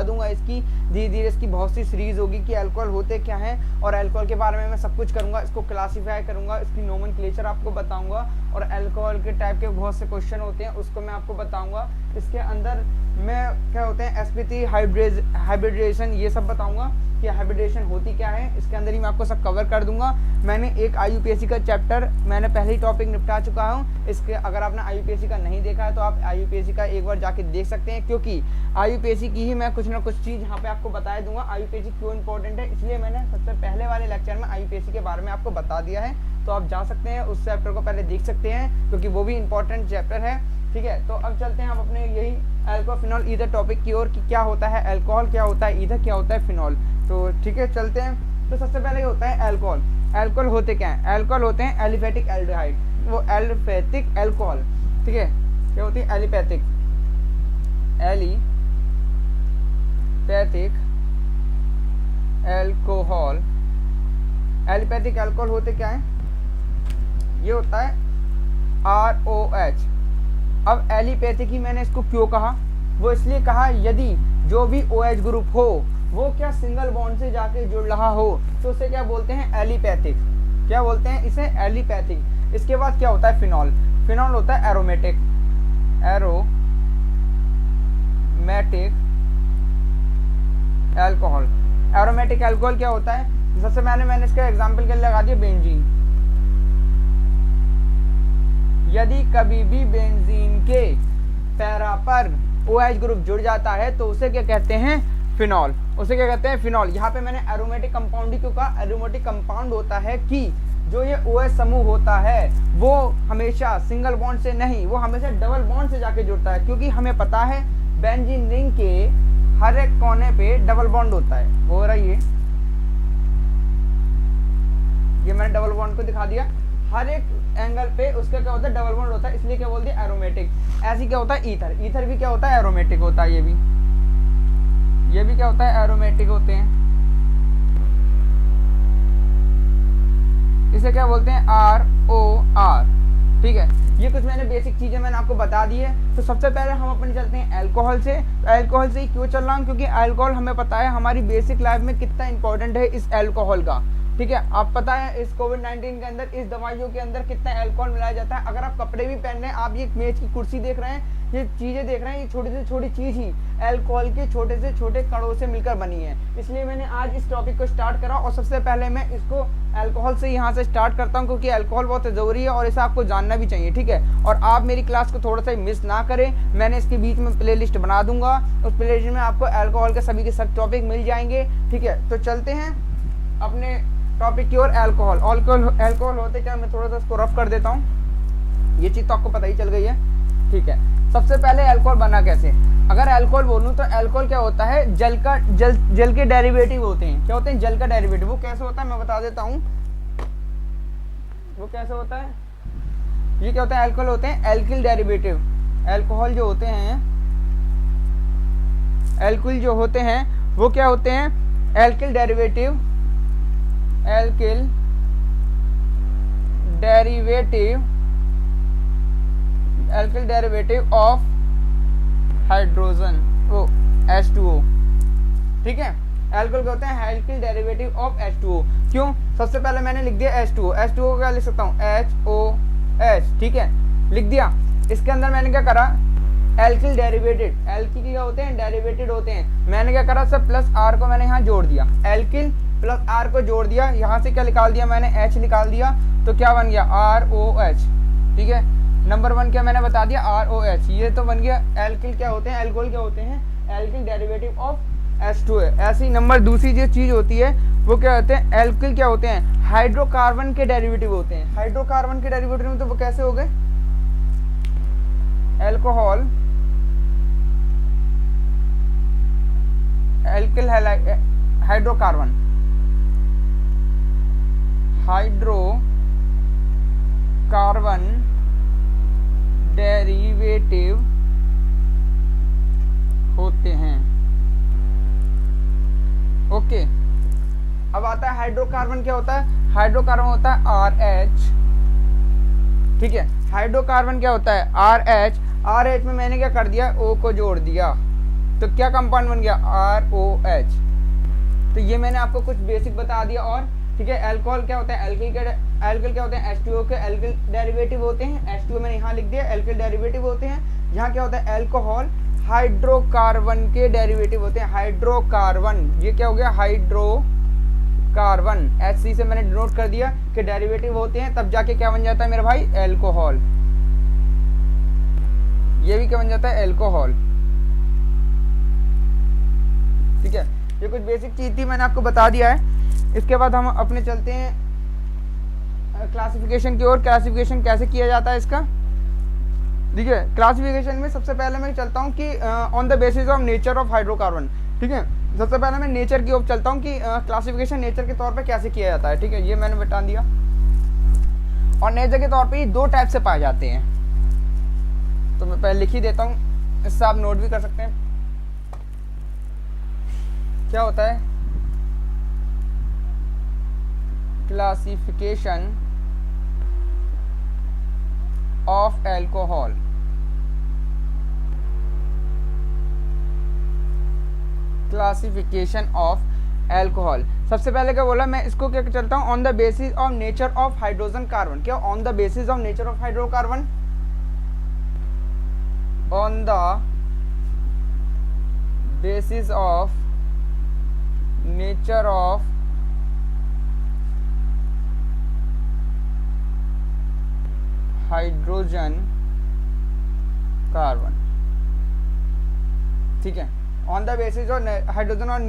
बता दूंगा इसकी धीरे धीरे, इसकी बहुत सी सीरीज होगी कि अल्कोहल होते क्या हैं, और अल्कोहल के बारे में मैं सब कुछ करूंगा, इसको क्लासीफाई करूंगा, इसकी नोमेनक्लेचर आपको बताऊंगा, और अल्कोहल के टाइप के बहुत से क्वेश्चन होते हैं उसको मैं आपको बताऊंगा। इसके अंदर मैं क्या होते हैं sp3 हाइब्रिडेशन ये सब बताऊंगा कि हाइब्रिडेशन होती क्या है, इसके अंदर ही मैं आपको सब कवर कर दूंगा। मैंने एक IUPAC का चैप्टर मैंने पहले ही टॉपिक निपटा चुका हूँ, इसके अगर आपने IUPAC का नहीं देखा है तो आप IUPAC का एक बार जाके देख सकते हैं, क्योंकि IUPAC की ही मैं कुछ ना कुछ चीज़ यहाँ पे आपको बता दूंगा IUPAC क्यों इंपॉर्टेंट है, इसलिए मैंने सबसे पहले वाले लेक्चर में IUPAC के बारे में आपको बता दिया है। तो आप जा सकते हैं उस चैप्टर को पहले देख सकते हैं, क्योंकि वो भी इंपॉर्टेंट चैप्टर है। ठीक है, तो अब चलते हैं हम अपने यही अल्कोहल फिनॉल ईथर टॉपिक की ओर कि क्या होता है अल्कोहल, क्या होता है ईथर, क्या होता है फिनॉल। तो ठीक है चलते हैं। तो सबसे पहले होता है अल्कोहल। अल्कोहल होते क्या हैं? अल्कोहल होते हैं एलिफेटिक एल्डिहाइड, वो एलिफेटिक अल्कोहल। ठीक है, क्या होती है? एलिपैथिक अल्कोहल। एलिपैथिक अल्कोहल होते क्या है? ये होता है ROH। अब एलिपैथिक ही मैंने इसको क्यों कहा? वो इसलिए कहा यदि जो भी OH ग्रुप हो वो क्या सिंगल बॉन्ड से जाके जुड़ रहा हो तो उसे क्या बोलते हैं? एलिपैथिक। क्या बोलते हैं इसे? एलिपैथिक। इसके बाद क्या होता है? फिनॉल। फिनॉल होता है एरोमेटिक अल्कोहल। एरोमेटिक अल्कोहल क्या होता है? सबसे पहले मैंने इसका एग्जांपल के लिए लगा दिया बेंजीन। यदि कभी भी बेंजीन के पैरा पर OH ग्रुप जुड़ जाता है तो उसे क्या कहते हैं? फिनॉल। उसे क्या कहते हैं? फिनॉल। यहाँ पे मैंने एरोमेटिक कंपाउंड ही क्यों कहा? एरोमेटिक कंपाउंड होता है कि जो ये OH समूह होता है वो हमेशा सिंगल बॉन्ड से नहीं, वो हमेशा डबल बॉन्ड से जाके जुड़ता है, क्योंकि हमें पता है बेंजीन रिंग के हर एक कोने पे डबल बॉन्ड होता है। वो हो रहा है ये मैंने डबल बॉन्ड को दिखा दिया। हर एक एंगल पे उसका क्या होता है? डबल बॉन्ड होता है, इसलिए क्या बोलते हैं? एरोमेटिक। ऐसी क्या होता है? ईथर। ईथर भी क्या होता है? एरोमेटिक होता है। ये भी क्या होता है? एरोमेटिक होते हैं। इसे क्या बोलते हैं? ROR। ठीक है, ये कुछ मैंने बेसिक चीजें मैंने आपको बता दी है। तो सबसे पहले हम अपने चलते हैं अल्कोहल से। अल्कोहल से ही क्यों चल रहा हूँ? क्योंकि अल्कोहल हमें पता है हमारी बेसिक लाइफ में कितना इंपॉर्टेंट है इस अल्कोहल का। ठीक है, आप पता है इस कोविड-19 के अंदर इस दवाइयों के अंदर कितना अल्कोहल मिलाया जाता है। अगर आप कपड़े भी पहन रहे हैं, आप ये मेज की कुर्सी देख रहे हैं, ये चीजें देख रहे हैं, ये छोटी से छोटी चीज ही अल्कोहल के छोटे से छोटे कणों से मिलकर बनी है। इसलिए मैंने आज इस टॉपिक को स्टार्ट करा, और सबसे पहले मैं इसको अल्कोहल से यहाँ से स्टार्ट करता हूँ, क्योंकि अल्कोहल बहुत जरूरी है और इसे आपको जानना भी चाहिए। ठीक है, और आप मेरी क्लास को थोड़ा सा मिस ना करें। मैंने इसके बीच में प्ले लिस्ट बना दूंगा, उस प्ले लिस्ट में आपको अल्कोहल के सभी के सब टॉपिक मिल जाएंगे। ठीक है, तो चलते हैं अपने टॉपिक की ओर। अल्कोहल होते क्या? मैं थोड़ा सा इसको रफ कर देता हूँ, ये चीज तो आपको पता ही चल गई है। ठीक है, सबसे पहले अल्कोहल बना कैसे? अगर अल्कोहल बोलूं तो अल्कोहल क्या होता है? जल के डेरिवेटिव होते हैं। क्या होते हैं? जल का डेरिवेटिव। वो कैसे होता है मैं बता देता हूँ। वो कैसे होता है? ये क्या होता है? अल्कोहल होते हैं एल्किल डेरिवेटिव। अल्कोहल जो होते हैं, एल्किल जो होते हैं वो क्या होते हैं? एल्किल डेरिवेटिव ऑफ हाइड्रोजन, वो H2O। ठीक है, अल्कोहल क्या होते हैं? Alkyl derivative of H2O। क्यों? सबसे पहले मैंने लिख दिया H2O। H2O क्या लिख सकता हूँ? HOH। ठीक है, लिख दिया। इसके अंदर मैंने क्या करा? Alkyl derivated. एल्किल क्या होते हैं? डेरिवेटेड होते हैं। मैंने क्या करा? सब प्लस R को मैंने यहाँ जोड़ दिया। एल्किल प्लस R को जोड़ दिया, यहाँ से क्या निकाल दिया मैंने? H निकाल दिया, तो क्या बन गया? ROH। ठीक है, नंबर 1 क्या मैंने बता दिया? ROH। ये तो बन गया। एल्किल क्या होते हैं? अल्कोहल क्या होते हैं? Alkyl derivative of H2O। ऐसी नंबर दूसरी जो चीज होती है वो क्या होते हैं? एल्किल क्या होते हैं? हाइड्रोकार्बन के डेरिवेटिव होते हैं। हाइड्रोकार्बन के डेरिवेटिव में तो वो कैसे हो गए? अल्कोहल एल्किल हाइड्रोकार्बन डेरिवेटिव होते हैं। ओके, अब आता है हाइड्रोकार्बन। क्या होता है? हाइड्रोकार्बन होता है RH। ठीक है, हाइड्रोकार्बन क्या होता है? RH। RH में मैंने क्या कर दिया? O को जोड़ दिया। तो क्या कंपाउंड बन गया, ROH। तो ये मैंने आपको कुछ बेसिक बता दिया। और ठीक है, अल्कोहल क्या होता है, एल्किल क्या होते हैं, H2O के एल्किल डेरिवेटिव होते हैं। H2O मैंने यहाँ लिख दिया, एल्किल डेरिवेटिव होते हैं। यहाँ क्या होता है, अल्कोहल हाइड्रोकार्बन के डेरिवेटिव होते हैं, हाइड्रोकार्बन। ये क्या हो गया, हाइड्रोकार्बन, HC से मैंने डिनोट कर दिया कि डेरिवेटिव होते हैं, तब जाके क्या बन जाता है मेरे भाई, अल्कोहल। ये भी क्या बन जाता है, अल्कोहल। ठीक है, ये कुछ बेसिक चीज थी, मैंने आपको बता दिया है। इसके बाद हम अपने चलते हैं क्लासिफिकेशन की ओर। क्लासिफिकेशन कैसे किया जाता है इसका, ठीक है। क्लासिफिकेशन में सबसे पहले मैं चलता हूँ कि on the basis of nature of hydrocarbon. ठीक है, सबसे पहले मैं नेचर की ओर चलता हूँ कि क्लासिफिकेशन नेचर के तौर पे कैसे किया जाता है। ठीक है, ये मैंने बता दिया। और नेचर के तौर पे ये दो टाइप से पाए जाते हैं, तो मैं पहले लिख ही देता हूँ, इससे आप नोट भी कर सकते हैं। क्या होता है classification of alcohol. Classification of alcohol, सबसे पहले क्या बोला मैं, इसको क्या चलता हूं, on the basis of nature of hydrogen carbon. क्या, on the basis of nature of hydrocarbon, on the basis of nature of hydrogen carbon. ठीक है, on the basis of hydrogen और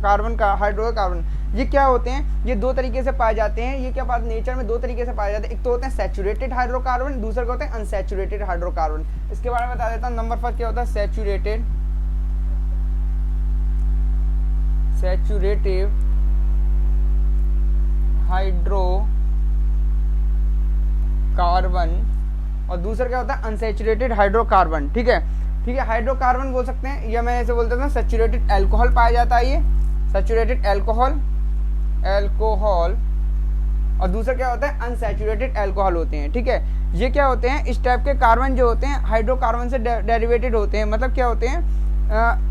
कार्बन का हाइड्रोकार्बन, ये क्या होते हैं, ये दो तरीके से पाए जाते हैं। ये क्या बात, नेचर में दो तरीके से पाए जाते हैं। एक तो होते हैं सैचुरेटेड हाइड्रोकार्बन, दूसरा क्या होते हैं अनसैचुरेटेड हाइड्रोकार्बन। इसके बारे में बता देता हूँ। नंबर फर्स्ट क्या होता है, सैचुरेटेड हाइड्रोकार्बन और दूसरा क्या होता है अनसैचुरेटेड हाइड्रोकार्बन। ठीक है, ठीक है, हाइड्रोकार्बन बोल सकते हैं, या मैं ऐसे बोल देता हूँ सैचुरेटेड अल्कोहल पाया जाता है। ये सैचुरेटेड अल्कोहल और दूसरा क्या होता है अनसैचुरेटेड अल्कोहल होते हैं। ठीक है, ये क्या होते हैं, इस टाइप के कार्बन जो होते हैं हाइड्रोकार्बन से डेरिवेटेड होते हैं। मतलब क्या होते हैं,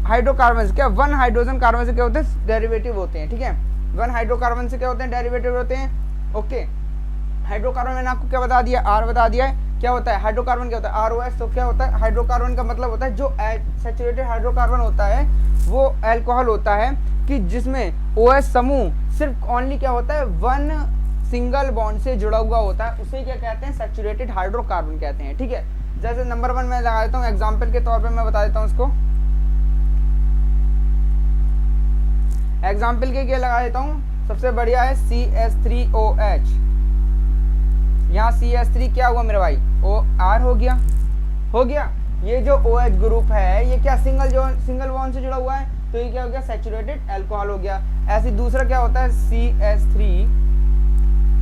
हाइड्रोकार्बन क्या, वन हाइड्रोजन कार्बन से क्या होते हैं डेरिवेटिव होते हैं। ठीक है, वन हाइड्रोकार्बन से क्या होते हैं डेरिवेटिव होते हैं। ओके, हाइड्रोकार्बन मैंने आपको क्या बता दिया, आर बता दिया है। क्या होता है हाइड्रोकार्बन, क्या होता है ROH। तो क्या होता है हाइड्रोकार्बन का मतलब होता है जो सैचुरेटेड हाइड्रोकार्बन होता है वो अल्कोहल होता है कि जिसमें OH समूह सिर्फ ओनली क्या होता है वन सिंगल बॉन्ड से जुड़ा हुआ होता है, उसे क्या कहते हैं सैचुरेटेड हाइड्रोकार्बन कहते हैं। ठीक है, जैसे नंबर 1 मैं लगा देता हूँ, एग्जाम्पल के तौर पे मैं बता देता हूँ इसको। एग्जाम्पल के लिए लगा देता हूँ, सबसे बढ़िया है CH3OH। यहाँ CH3 क्या हुआ मेरे भाई, OR हो गया। ये जो OH ग्रुप है ये क्या सिंगल बॉन्ड से जुड़ा हुआ है, तो ये क्या हो गया सैचुरेटेड अल्कोहल हो गया। ऐसे दूसरा क्या होता है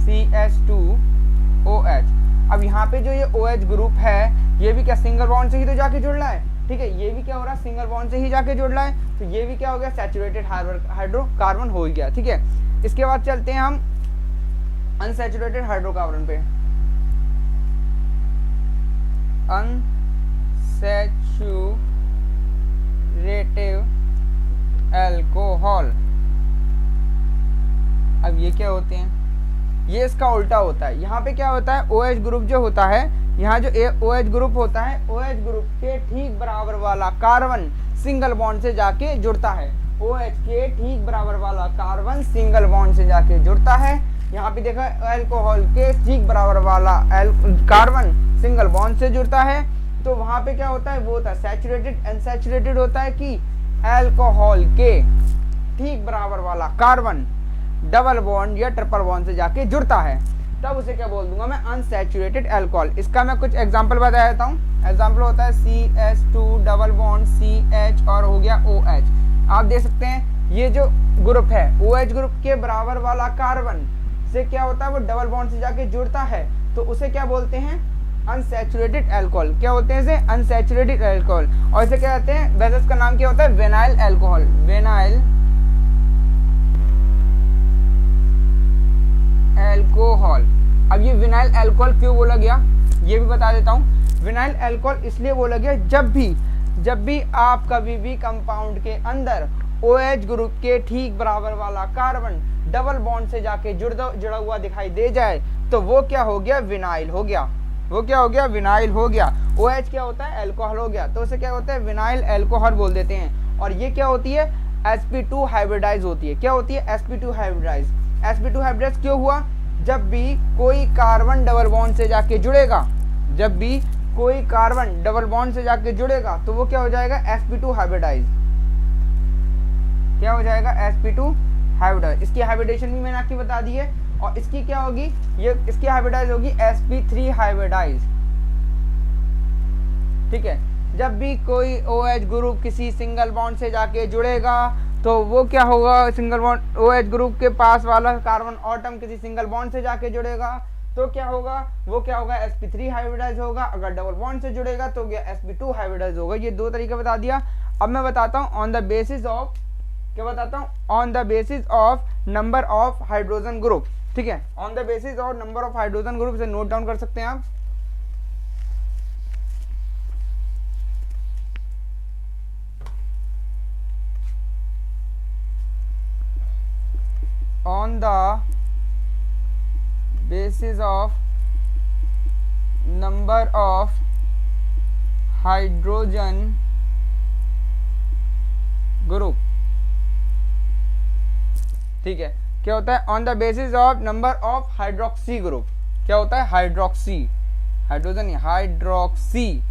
CH2OH। अब यहाँ पे जो ये OH ग्रुप है ये भी क्या सिंगल बॉन्ड से ही तो जाके जुड़ रहा है। ठीक है, ये भी क्या हो रहा है सिंगल बॉन्ड से ही जाके जुड़ रहा है, तो ये भी क्या हो गया सैचुरेटेड हाइड्रोकार्बन हो गया। ठीक है, इसके बाद चलते हैं हम अनसैचुरेटेड हाइड्रोकार्बन पे। अनसैचुरेटेड अल्कोहल, अब ये क्या होते हैं, ये इसका उल्टा होता है। यहाँ पे क्या होता है OH ग्रुप जो होता है, यहाँ जो OH ग्रुप होता है OH ग्रुप के ठीक बराबर वाला कार्बन सिंगल बॉन्ड से जाके जुड़ता है। OH के ठीक बराबर वाला कार्बन सिंगल बॉन्ड से जाके जुड़ता है। यहाँ पे देखा अल्कोहल के ठीक बराबर वाला कार्बन सिंगल बॉन्ड से जुड़ता है, तो वहां पे क्या होता है वो होता है सैचुरेटेड। अनसैचुरेटेड होता है कि अल्कोहल के ठीक बराबर वाला कार्बन डबल बॉन्ड या ट्रिपल बॉन्ड से जाके जुड़ता है, तब उसे क्या बोल दूंगा मैं अनसैचुरेटेड अल्कोहल। इसका मैं कुछ एग्जांपल बता देता हूँ। एग्जांपल होता है CH2 डबल बॉन्ड CH और हो गया OH। आप देख सकते हैं ये जो ग्रुप है OH ग्रुप के बराबर वाला कार्बन से क्या होता है वो डबल बॉन्ड से जाके जुड़ता है, तो उसे क्या बोलते हैं अनसैचुरेटेड अल्कोहल। क्या बोलते हैं इसे अनसैचुरेटेड अल्कोहल। और इसे क्या कहते हैं, वैसे इसका नाम क्या होता है विनाइल अल्कोहल। Vinyl alcohol. अब ये विनाइल अल्कोहल क्यों बोला गया ये भी बता देता हूँ। विनाइल अल्कोहल इसलिए बोला गया जब भी जब भी आप कभी भी कंपाउंड के अंदर OH ग्रुप के ठीक बराबर वाला कार्बन डबल बॉन्ड से जाके जुड़ा हुआ दिखाई दे जाए तो वो क्या हो गया, विनाइल हो गया। वो क्या हो गया, विनाइल हो गया। OH क्या होता है, अल्कोहल हो गया, तो उसे क्या होता है, विनाइल अल्कोहल बोल देते हैं। और ये क्या होती है, sp2 हाइब्रिडाइज होती है। क्या होती है, sp2 हाइब्रिडाइज। sp2 हाइब्रिडाइज क्यों हुआ, जब भी कोई कार्बन डबल बॉन्ड से जाके जुड़ेगा, जब भी कोई कार्बन डबल बॉन्ड से जाके जुड़ेगा तो वो क्या हो जाएगा, sp2 हाइब्रिडाइज। क्या हो जाएगा, sp2 हाइब्रिडाइज। इसकी हाइब्रिडेशन भी मैंने आपकी बता दी है। और इसकी क्या होगी, ये इसकी हाइब्रिडाइज होगी sp3 हाइब्रिडाइज। ठीक है, जब भी कोई OH ग्रुप किसी सिंगल बॉन्ड से जाके जुड़ेगा तो वो क्या होगा, सिंगल बॉन्ड OH ग्रुप के पास वाला कार्बन एटम किसी सिंगल बॉन्ड से जाके जुड़ेगा तो क्या होगा, वो क्या होगा, sp3 हाइब्रिडाइज होगा। अगर डबल बॉन्ड से जुड़ेगा तो क्या, sp2 हाइब्रिडाइज होगा। ये दो तरीके बता दिया। अब मैं बताता हूँ ऑन द बेसिस ऑफ, क्या बताता हूँ, on the basis of number of hydrogen group. ठीक है, on the basis of number of hydrogen group से नोट डाउन कर सकते हैं आप। On the basis of number of hydrogen group. ठीक है, क्या होता है, on the basis of number of hydroxy group. क्या होता है, हाइड्रोक्सी, हाइड्रोजन नहीं, हाइड्रोक्सी।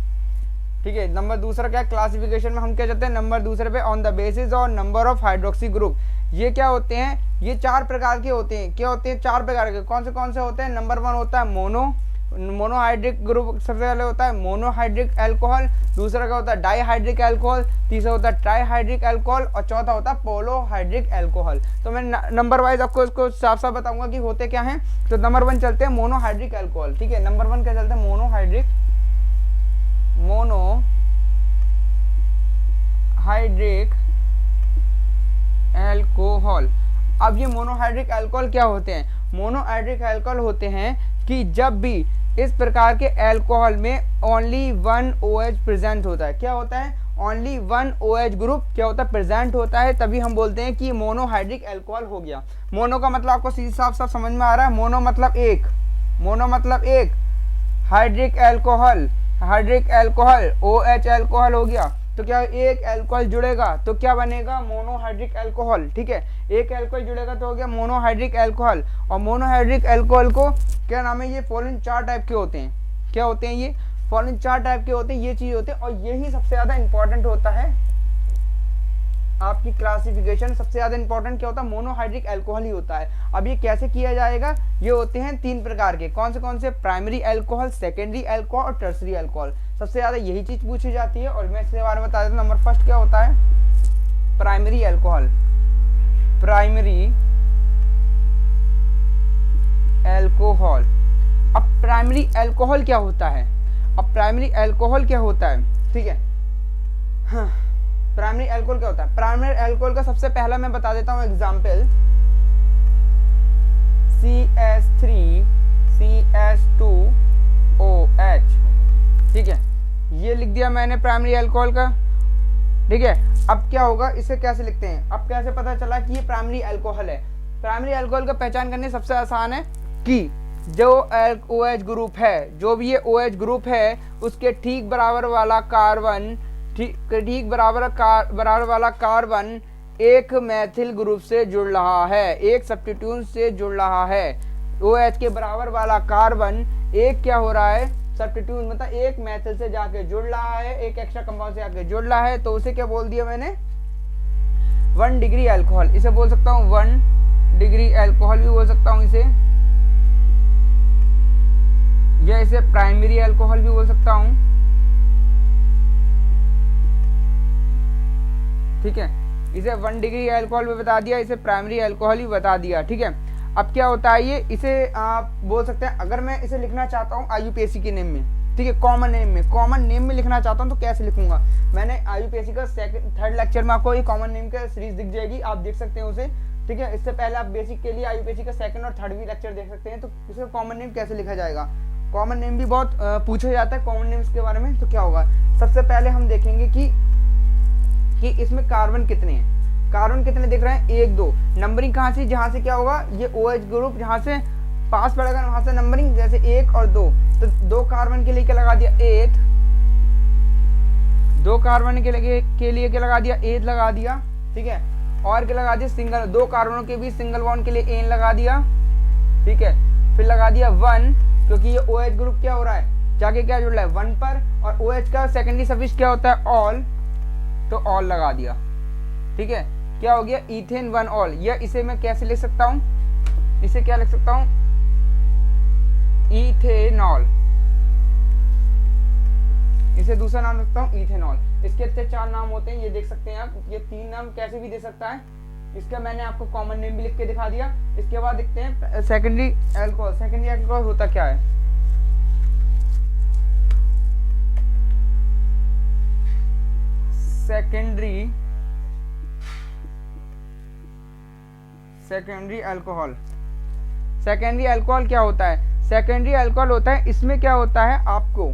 ठीक है, नंबर दूसरा क्या है, क्लासिफिकेशन में हम क्या चाहते हैं, नंबर दूसरे पे on the basis of number of hydroxy group. ये क्या होते हैं, ये 4 प्रकार के होते हैं। क्या होते हैं, 4 प्रकार के। कौन से होते हैं, नंबर 1 होता है मोनोहाइड्रिक ग्रुप, सबसे पहले होता है मोनोहाइड्रिक अल्कोहल। दूसरा क्या होता है, डाईहाइड्रिक अल्कोहल। तीसरा होता है ट्राईहाइड्रिक अल्कोहल। और चौथा होता है पोलोहाइड्रिक अल्कोहल। तो मैं नंबर वाइज आपको इसको साफ साफ बताऊंगा कि होते क्या हैं। तो नंबर 1 चलते हैं मोनोहाइड्रिक अल्कोहल। ठीक है, नंबर 1 क्या चलते हैं, मोनोहाइड्रिक अल्कोहल। अब ये मोनोहाइड्रिक अल्कोहल क्या होते हैं, मोनोहाइड्रिक अल्कोहल होते हैं कि जब भी इस प्रकार के अल्कोहल में ओनली 1 OH प्रेजेंट होता है। क्या होता है, ओनली 1 OH ग्रुप क्या होता है, प्रेजेंट होता है, तभी हम बोलते हैं कि मोनोहाइड्रिक अल्कोहल हो गया। मोनो का मतलब आपको सीधी साफ साफ समझ में आ रहा है, मोनो मतलब एक, मोनो मतलब एक, hydric alcohol, hydric alcohol OH alcohol हो गया। तो क्या एक अल्कोहल जुड़ेगा तो क्या बनेगा, मोनोहाइड्रिक अल्कोहल। ठीक है, एक अल्कोहल जुड़ेगा तो हो गया मोनोहाइड्रिक अल्कोहल। और मोनोहाइड्रिक अल्कोहल को क्या नाम है, ये फॉलोइंग 4 टाइप के होते हैं। क्या होते हैं ये, फॉलोइंग 4 टाइप के होते हैं, ये चीज होते हैं। और यही सबसे ज्यादा इंपॉर्टेंट होता है आपकी क्लासिफिकेशन। सबसे ज्यादा इंपॉर्टेंट क्या होता है, मोनोहाइड्रिक अल्कोहल ही होता है। अब ये कैसे किया जाएगा, ये होते हैं 3 प्रकार के। कौन से, प्राइमरी अल्कोहल, सेकेंडरी अल्कोहल और टर्सरी अल्कोहल। सबसे ज्यादा यही चीज पूछी जाती है। और मैं इसके बारे में बता देता हूँ। नंबर फर्स्ट क्या होता है, प्राइमरी अल्कोहल, प्राइमरी अल्कोहल। अब प्राइमरी अल्कोहल क्या होता है, अब प्राइमरी अल्कोहल क्या होता है, ठीक है। हाँ, प्राइमरी अल्कोहल क्या होता है, प्राइमरी अल्कोहल का सबसे पहला मैं बता देता हूँ एग्जाम्पल, CH3CH2OH। ठीक है, ये लिख दिया मैंने प्राइमरी अल्कोहल का। ठीक है, अब क्या होगा, इसे कैसे लिखते हैं, अब कैसे पता चला कि ये प्राइमरी अल्कोहल है। प्राइमरी अल्कोहल का पहचान करने सबसे आसान है कि जो OH ग्रुप है, जो भी ये OH ग्रुप है, उसके ठीक बराबर वाला कार्बन, ठीक बराबर वाला कार्बन एक मैथिल ग्रुप से जुड़ रहा है, एक सब्स्टिट्यूट से जुड़ रहा है। OH के बराबर वाला कार्बन एक क्या हो रहा है, सब्स्टिट्यूट मतलब एक मैथिल से जाके जुड़ रहा है, एक एक्स्ट्रा कंपाउंड से जाके जुड़ रहा है। तो उसे क्या बोल दिया मैंने, 1 डिग्री अल्कोहल। इसे बोल सकता हूँ 1 डिग्री अल्कोहल भी बोल सकता हूँ इसे, या इसे प्राइमरी अल्कोहल भी बोल सकता हूँ। ठीक है, इसे 1 डिग्री अल्कोहल भी बता दिया, इसे प्राइमरी अल्कोहल भी बता दिया। ठीक है, अब क्या होता है ये, इसे आप बोल सकते हैं, अगर मैं इसे लिखना चाहता हूँ IUPAC के नेम में, ठीक है, कॉमन नेम में लिखना चाहता हूँ तो कैसे लिखूंगा। मैंने IUPAC का 3rd लेक्चर में आपको ये कॉमन नेम का सीरीज दिख जाएगी, आप देख सकते हैं उसे। ठीक है, इससे पहले आप बेसिक के लिए IUPAC का 2nd और 3rd भी लेक्चर देख सकते हैं। तो इसका कॉमन नेम कैसे लिखा जाएगा, कॉमन नेम भी बहुत पूछा जाता है कॉमन नेम्स के बारे में। तो क्या होगा, सबसे पहले हम देखेंगे कि इसमें कार्बन कितने हैं। कार्बन कितने दिख रहे हैं, 1 2। नंबरिंग कहाँ से, जहाँ से क्या होगा, ये OH ग्रुप जहाँ से पास पड़ेगा वहां से नंबरिंग, जैसे 1 और 2, तो 2 कार्बन के लिए क्या लगा दिया 8, 2 कार्बन के लिए क्या लगा दिया 8 लगा दिया, ठीक है। और क्या लगा दिया, सिंगल 2 कार्बनों के बीच सिंगल बॉन्ड के लिए एन लगा दिया, ठीक है। फिर लगा दिया 1, क्योंकि ये OH ग्रुप क्या हो रहा है, जाके क्या जुड़ रहा है 1 पर, और OH का सेकेंडरी सफिक्स क्या होता है ऑल, तो ऑल लगा दिया, ठीक है। क्या हो गया इथेन 1 ऑल। या इसे मैं कैसे लिख सकता हूं, इसे क्या लिख सकता हूं, इथेनॉल, इसे दूसरा नाम रखता हूं इथेनॉल। इसके अच्छे 4 नाम होते हैं, ये देख सकते हैं आप, ये 3 नाम कैसे भी दे सकता है। इसका मैंने आपको कॉमन नेम भी लिख के दिखा दिया। इसके बाद देखते हैं सेकेंडरी अल्कोहल। सेकेंडरी अल्कोहल होता क्या है, सेकेंडरी अल्कोहल। सेकेंडरी अल्कोहल क्या होता है, सेकेंडरी अल्कोहल होता है, इसमें क्या होता है आपको,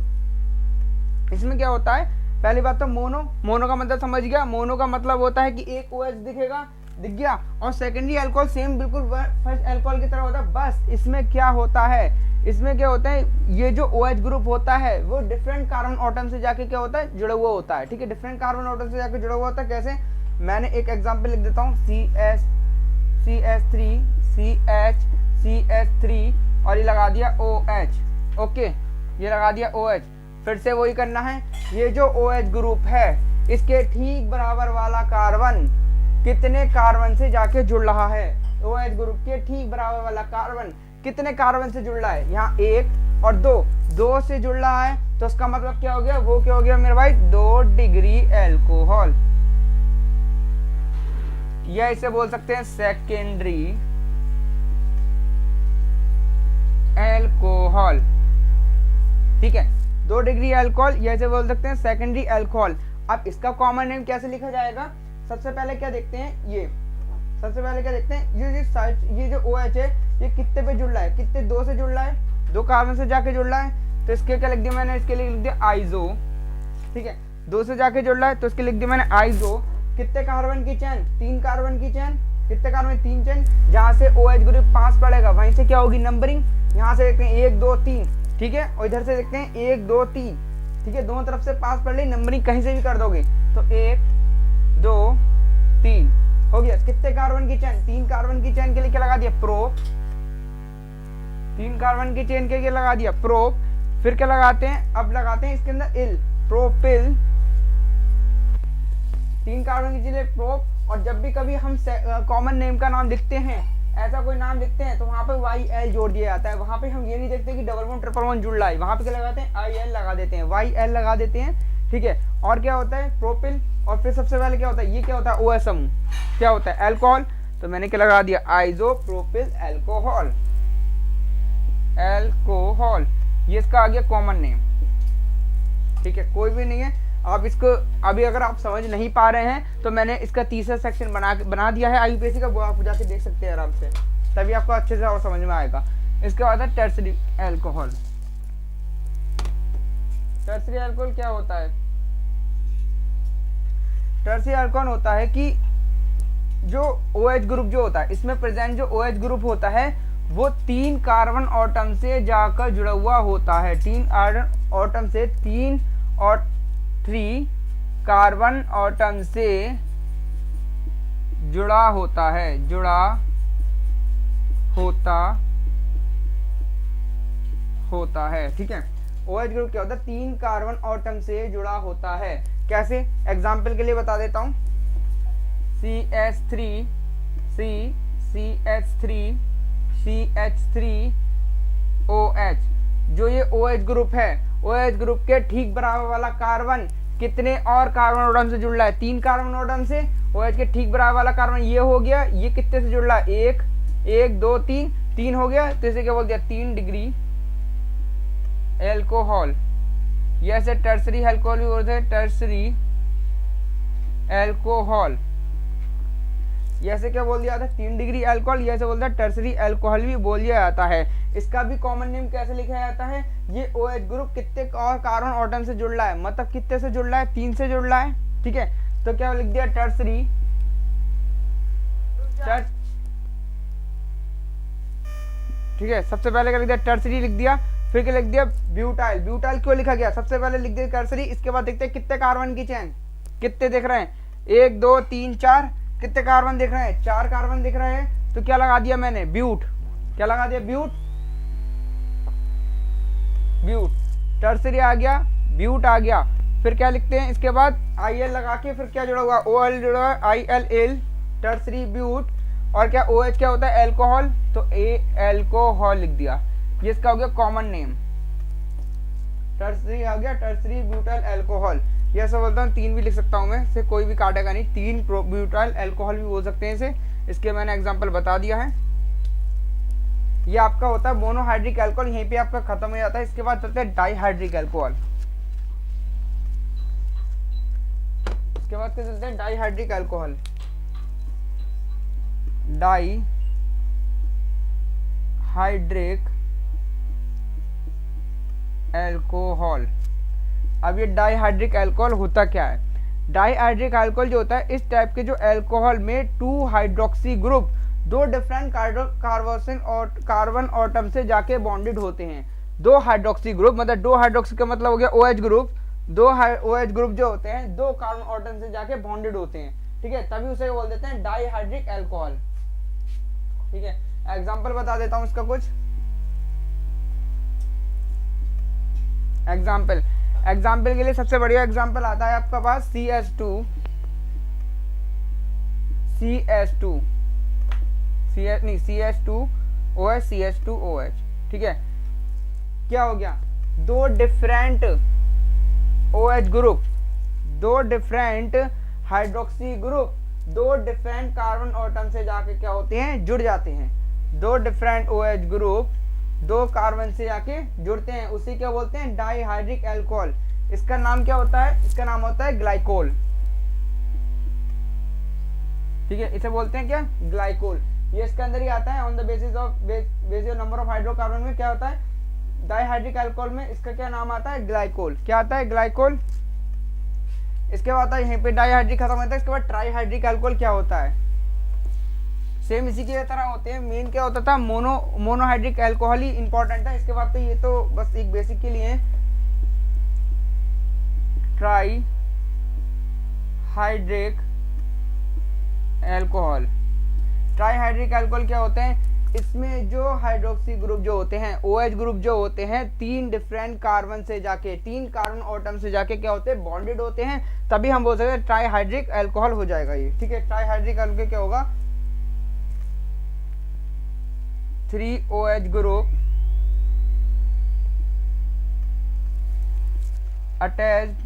इसमें क्या होता है, पहली बात तो मोनो का मतलब समझ गया। मोनो का मतलब होता है कि एक OH दिख गया, और सेकेंडरी अल्कोहल सेम बिल्कुल फर्स्ट अल्कोहल की तरह होता है। बस इसमें क्या होता है, इसमें क्या होता है, ये जो OH ग्रुप होता है वो डिफरेंट कार्बन एटम से जाके क्या होता है जुड़ा हुआ होता है, ठीक है। डिफरेंट कार्बन एटम से जाके जुड़ा हुआ होता है। कैसे, मैंने एक एग्जांपल लिख देता हूँ, CH3 CH3 और ये लगा दिया OH, ओके, ये लगा दिया OH। फिर से वही करना है, ये जो OH ग्रुप है इसके ठीक बराबर वाला कार्बन कितने कार्बन से जाके जुड़ रहा है, OH ग्रुप के ठीक बराबर वाला कार्बन कितने कार्बन से जुड़ रहा है, यहाँ 1 और 2 से जुड़ रहा है, तो उसका मतलब क्या हो गया, वो क्या हो गया मेरे भाई 2 डिग्री अल्कोहल, या इसे बोल सकते हैं सेकेंडरी अल्कोहल, ठीक है। 2 डिग्री अल्कोहल, या इसे बोल सकते हैं सेकेंडरी अल्कोहल। अब इसका कॉमन नेम कैसे लिखा जाएगा, सबसे पहले क्या देखते हैं, ये जो OH है ये कितने पे जुड़ रहा है, कितने 2 से जुड़ रहा है, 2 कार्बन से जाके जुड़ रहा है, तो इसके क्या लिख दिया मैंने, इसके लिए लिख दिया आइजो, ठीक है। 2 से जाके जुड़ रहा है तो इसके लिख दिया मैंने आइजो। कितने कार्बन की चेन, 3 कार्बन की चेन, कितने कार्बन, 3 चेन, जहां से OH ग्रुप पास पड़ेगा वहीं से क्या होगी नंबरिंग, यहाँ से देखते हैं 1 2 3, ठीक है, और इधर से देखते हैं 1 2 3, ठीक है। दोनों तरफ से पास पड़ रही, नंबरिंग कहीं से भी कर दोगे तो 1 2 3 हो गया। कितने कार्बन की चेन, 3 कार्बन की चेन के लिए क्या लगा दिया प्रोप, 3 कार्बन की चेन के लिए लगा दिया प्रोप। फिर क्या लगाते हैं, अब लगाते हैं इसके अंदर इल, प्रोपिल, 3 कार्बन की चेन प्रोप। और जब भी कभी हम कॉमन नेम का नाम लिखते हैं, ऐसा कोई नाम लिखते हैं, तो वहां पे YL जोड़ दिया जाता है। वहां पे हम ये नहीं देखते कि डबल बॉन्ड ट्रिपल बॉन्ड जुड़ रहा है, वहां पे क्या लगाते हैं IL लगा देते हैं, YL लगा देते हैं, ठीक है। और क्या होता है प्रोपिल, और फिर सबसे पहले क्या होता है, ये क्या होता है OH समूह, क्या होता है अल्कोहल, तो मैंने क्या लगा दिया आइसोप्रोपिल अल्कोहल, अल्कोहल, ये इसका आ गया कॉमन नेम, ठीक है। कोई भी नहीं है, आप इसको अभी अगर आप समझ नहीं पा रहे हैं तो मैंने इसका तीसरा सेक्शन बना दिया है IUPAC का, वो आप जाके देख सकते हैं आराम से, तभी आपको अच्छे से और समझ में आएगा। इसके बाद है टर्सरी अल्कोहल। टर्सरी अल्कोहल क्या होता है, टर्सरी अल्कोहल होता है कि जो OH ग्रुप जो होता है, इसमें प्रेजेंट जो OH ग्रुप होता है वो 3 कार्बन एटम से जाकर जुड़ा हुआ होता है, 3 एटम से, 3 और 3 कार्बन एटम से जुड़ा होता है, जुड़ा होता है, ठीक है। OH ग्रुप क्या होता है, 3 कार्बन एटम से जुड़ा होता है। कैसे, एग्जाम्पल के लिए बता देता हूं, CH3 OH, जो ये OH ग्रुप है, OH ग्रुप के ठीक बराबर वाला कार्बन कितने और कार्बन एटम से जुड़ रहा है, 3 कार्बन एटम से। OH के ठीक बराबर वाला कार्बन ये हो गया, ये कितने से जुड़ रहा है 1 2 3 हो गया, तो इसे क्या बोल दिया 3 डिग्री अल्कोहल। ये ऐसे टर्सरी अल्कोहल भी बोलते हैं, टर्सरी अल्कोहल। ये ऐसे क्या बोल दिया जाता है 3 डिग्री अल्कोहल, ये ऐसे बोलता है टर्सरी अल्कोहल भी बोल दिया जाता है। इसका भी कॉमन नेम कैसे लिखा जाता है, ये OH ग्रुप कितने और कार्बन एटम से जुड़ रहा है, मतलब कितने से जुड़ रहा है, 3 से जुड़ रहा है, ठीक है। तो क्या लिख दिया टर्सरी, ठीक है, सबसे पहले क्या लिख दिया टर्सरी लिख दिया, फिर क्या लिख दिया ब्यूटाइल। ब्यूटाइल क्यों लिखा गया, सबसे पहले लिख दिया टर्सरी, इसके बाद देखते हैं कितने कार्बन की चेन, कितने दिख रहे हैं, 1 2 3 4, कितने कार्बन दिख रहे हैं, 4 कार्बन दिख रहे हैं। तो क्या लगा दिया मैंने ब्यूट, क्या लगा दिया ब्यूट, ब्यूट टर्सरी आ गया, ब्यूट आ गया। फिर क्या लिखते हैं इसके बाद IL लगा के, फिर क्या जुड़ा हुआ OL जुड़ा हुआ ILL, टर्सरी ब्यूट, और क्या OH क्या होता है अल्कोहल, तो अल्कोहल लिख दिया, ये इसका हो गया कॉमन नेम, टर्सरी आ गया, टर्सरी ब्यूटाइल अल्कोहल। ये ऐसा बोलता हूँ 3 भी लिख सकता हूँ मैं, इसे कोई भी काटेगा नहीं, 3 ब्यूटाइल अल्कोहल भी बोल सकते हैं इसे, इसके मैंने एग्जांपल बता दिया है। ये आपका होता है मोनोहाइड्रिक अल्कोहल, यहीं पे आपका खत्म हो जाता है। इसके बाद चलते हैं डाईहाइड्रिक अल्कोहल, इसके बाद क्या चलते हैं डाईहाइड्रिक अल्कोहल, डाईहाइड्रिक अल्कोहल। अब ये डाईहाइड्रिक अल्कोहल होता क्या है, डाईहाइड्रिक अल्कोहल जो होता है, इस टाइप के जो अल्कोहल में 2 hydroxy group 2 different carbon atom से जाके बॉन्डेड होते हैं। 2 हाइड्रोक्सी ग्रुप मतलब 2 हाइड्रोक्सी का मतलब हो गया OH ग्रुप, 2 OH ग्रुप जो होते हैं 2 कार्बन एटम से जाके बॉन्डेड होते हैं, ठीक है, तभी उसे बोल देते हैं डाईहाइड्रिक अल्कोहल, ठीक है। एग्जांपल बता देता हूं इसका कुछ एग्जांपल के लिए सबसे बढ़िया एग्जांपल आता है आपका पास CH2 OH CH2OH, ठीक है। क्या हो गया, 2 different OH group, 2 different hydroxy group 2 different carbon atom से जाके क्या होते हैं जुड़ जाते हैं। 2 डिफरेंट OH ग्रुप 2 कार्बन से जाके जुड़ते हैं, उसी क्या बोलते हैं डाईहाइड्रिक अल्कोहल। इसका नाम क्या होता है, इसका नाम होता है ग्लाइकोल, ठीक है, इसे बोलते हैं क्या ग्लाइकोल। ये इसके अंदर ही आता है, on the basis of number of hydrocarbon में क्या होता है डाईहाइड्रिक अल्कोहल में इसका क्या नाम आता है ग्लाइकोल, क्या आता है ग्लाइकोल। इसके बाद आता है यहीं पे डाईहाइड्रिक खत्म होता है, इसके बाद ट्राईहाइड्रिक अल्कोहल क्या होता है, सेम इसी की तरह होते हैं। मेन क्या होता था मोनोहाइड्रिक अल्कोहल ही इंपॉर्टेंट है, इसके बाद तो ये तो बस एक बेसिक के लिए ट्राईहाइड्रिक अल्कोहल। ट्राईहाइड्रिक अल्कोहल क्या होते हैं, इसमें जो हाइड्रोक्सी ग्रुप जो होते हैं OH ग्रुप जो होते हैं 3 डिफरेंट कार्बन से जाके 3 कार्बन एटम से जाके क्या होते हैं बॉन्डेड होते हैं, तभी हम बोल सकते हैं ट्राईहाइड्रिक अल्कोहल हो जाएगा ये, ठीक है। ट्राईहाइड्रिक अल्कोहल क्या होगा 3 OH group attached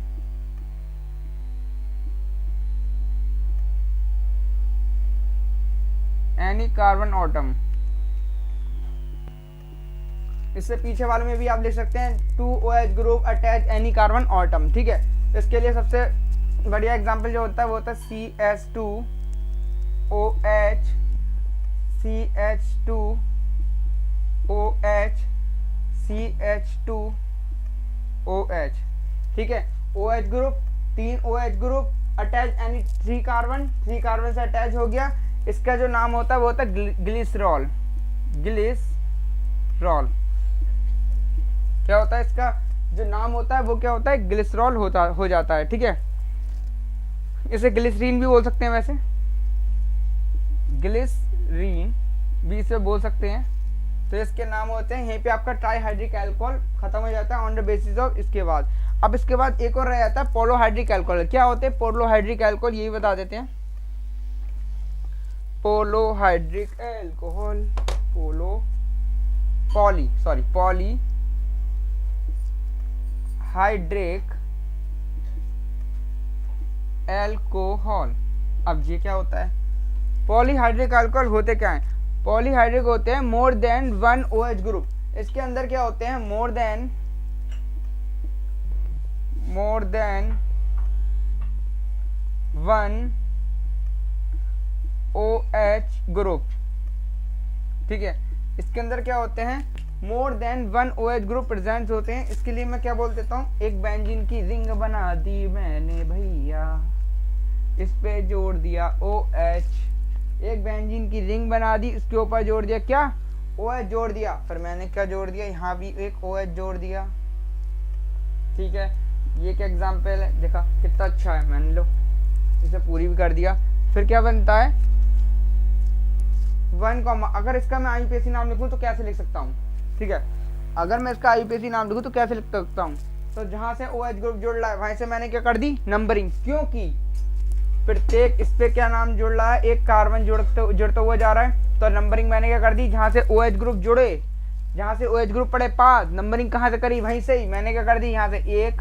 any carbon atom. इससे पीछे वाले में भी आप लिख सकते हैं 2 OH group attach any carbon atom, ठीक है। इसके लिए सबसे बढ़िया एग्जांपल जो होता है वो होता है CH2OH CH2OH, ठीक है। OH group 3 OH group attach any 3 carbon से अटैच हो गया, इसका जो नाम होता है वो होता है ग्लिसरॉल। ग्लिसरॉल क्या होता है, इसका जो नाम होता है वो क्या होता है ग्लिसरॉल हो जाता है, ठीक है। इसे ग्लिसरीन भी बोल सकते हैं, वैसे ग्लिसरीन भी इसे बोल सकते हैं। तो इसके नाम होते हैं, यहीं पे आपका ट्राईहाइड्रिक अल्कोहल खत्म हो जाता है ऑन द बेसिस ऑफ इसके बाद। अब इसके बाद एक और रह जाता है पोलोहाइड्रिक अल्कोहल। क्या होते हैं पोलोहाइड्रिक अल्कोहल, यही बता देते हैं। पोलोहाइड्रिक अल्कोहल पॉलीहाइड्रिक अल्कोहल। अब ये क्या होता है, पॉलीहाइड्रिक अल्कोहल होते क्या है, पॉलीहाइड्रिक होते हैं मोर देन 1 OH ग्रुप। इसके अंदर क्या होते हैं मोर देन 1 OH ग्रुप, ठीक है। इसके अंदर क्या होते हैं, more than 1 OH group present होते हैं। इसके लिए मैं क्या बोल देता हूँ, एक बेंजीन की रिंग बना दी मैंने भैया, इस पे जोड़ दिया OH, एक बेंजीन की रिंग बना दी, इसके ऊपर जोड़ दिया क्या, OH जोड़ दिया, फिर मैंने क्या जोड़ दिया, यहाँ भी एक OH जोड़ दिया, ठीक है। ये क्या एग्जाम्पल है, देखा कितना अच्छा है, मैंने लो इसे पूरी भी कर दिया। फिर क्या बनता है 1, अगर इसका मैं IUPAC नाम लिखूं तो कैसे लिख सकता हूँ, ठीक है। अगर मैं इसका IUPAC नाम लिखूं तो कैसे लिख सकता हूँ, तो जहां से OH ग्रुप जुड़ रहा है वहीं से मैंने क्या कर दी, नंबरिंग, क्योंकि प्रत्येक इस पे क्या नाम जुड़ रहा है, एक कार्बन जुड़ता हुआ जा रहा है, तो नंबरिंग मैंने क्या कर दी, जहां से OH ग्रुप जुड़े, जहां से OH ग्रुप पड़े 5, नंबरिंग कहां से करी, वहीं से ही मैंने क्या कर दी, यहाँ से 1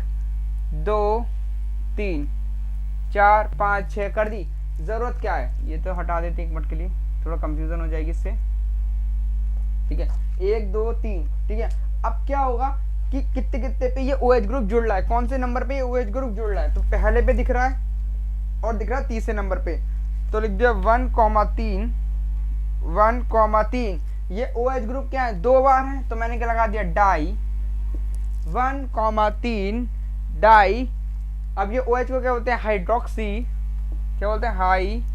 2 3 4 5 6 कर दी। जरूरत क्या है, ये तो हटा देते एक मिनट के लिए, थोड़ा कंफ्यूजन हो जाएगी इससे, ठीक है। 1 2 3, ठीक है। अब क्या होगा कि कितने कितने पे ये OH ग्रुप जुड़ रहा है, कौन से नंबर पे ये OH ग्रुप जुड़ रहा है, तो पहले पे दिख रहा है और दिख रहा है तीसरे नंबर पे, तो लिख दिया 1,3 1,3। ये OH ग्रुप क्या है, 2 बार है, तो मैंने क्या लगा दिया, डाई, 1,3 डाई। अब ये OH को क्या बोलते हैं, हाइड्रोक्सी, क्या बोलते हैं, हाइड्रोक्सी।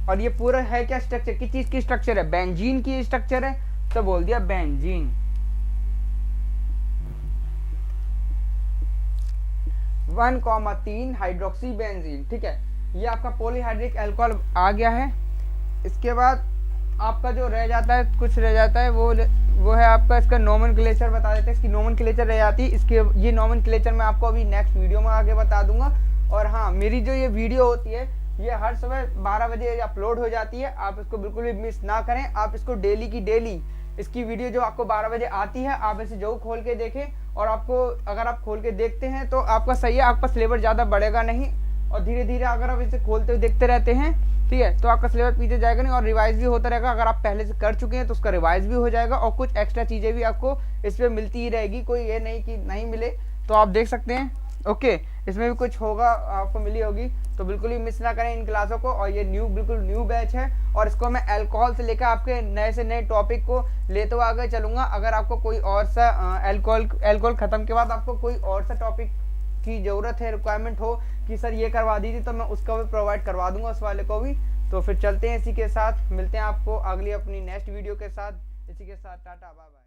और ये पूरा है क्या स्ट्रक्चर, किस चीज की स्ट्रक्चर है, बेंजीन की स्ट्रक्चर है, तो बोल दिया बेंजीन। 1,3 हाइड्रोक्सी बेंजीन, ठीक है। ये आपका पॉलीहाइड्रिक अल्कोहल आ गया है। इसके बाद आपका जो रह जाता है, कुछ रह जाता है, वो है आपका इसका नोमेनक्लेचर बता देते हैं, इसकी नोमेनक्लेचर रह जाती है। इसके ये नोमेनक्लेचर मैं आपको अभी नेक्स्ट वीडियो में आगे बता दूंगा। और हाँ, मेरी जो ये वीडियो होती है ये हर सुबह 12 बजे अपलोड हो जाती है, आप इसको बिल्कुल भी मिस ना करें। आप इसको डेली की डेली इसकी वीडियो जो आपको 12 बजे आती है, आप इसे जरूर खोल के देखें। और आपको अगर आप खोल के देखते हैं तो आपका सही है, आपका सिलेबस ज़्यादा बढ़ेगा नहीं, और धीरे धीरे अगर आप इसे खोलते हुए देखते रहते हैं, ठीक है, तो आपका सिलेबस पीछे जाएगा नहीं और रिवाइज भी होता रहेगा। अगर आप पहले से कर चुके हैं तो उसका रिवाइज भी हो जाएगा, और कुछ एक्स्ट्रा चीज़ें भी आपको इस पर मिलती ही रहेगी, कोई ये नहीं कि नहीं मिले, तो आप देख सकते हैं। ओके, इसमें भी कुछ होगा, आपको मिली होगी, तो बिल्कुल ही मिस ना करें इन क्लासों को। और ये बिल्कुल न्यू बैच है, और इसको मैं अल्कोहल से लेकर आपके नए से नए टॉपिक को लेते हुए आगे चलूँगा। अगर आपको कोई और सा अल्कोहल ख़त्म के बाद आपको कोई और सा टॉपिक की ज़रूरत है, रिक्वायरमेंट हो कि सर ये करवा दीजिए, तो मैं उसका भी प्रोवाइड करवा दूंगा, उस वाले को भी। तो फिर चलते हैं, इसी के साथ मिलते हैं आपको अगली अपनी नेक्स्ट वीडियो के साथ। इसी के साथ टाटा बाय बाय।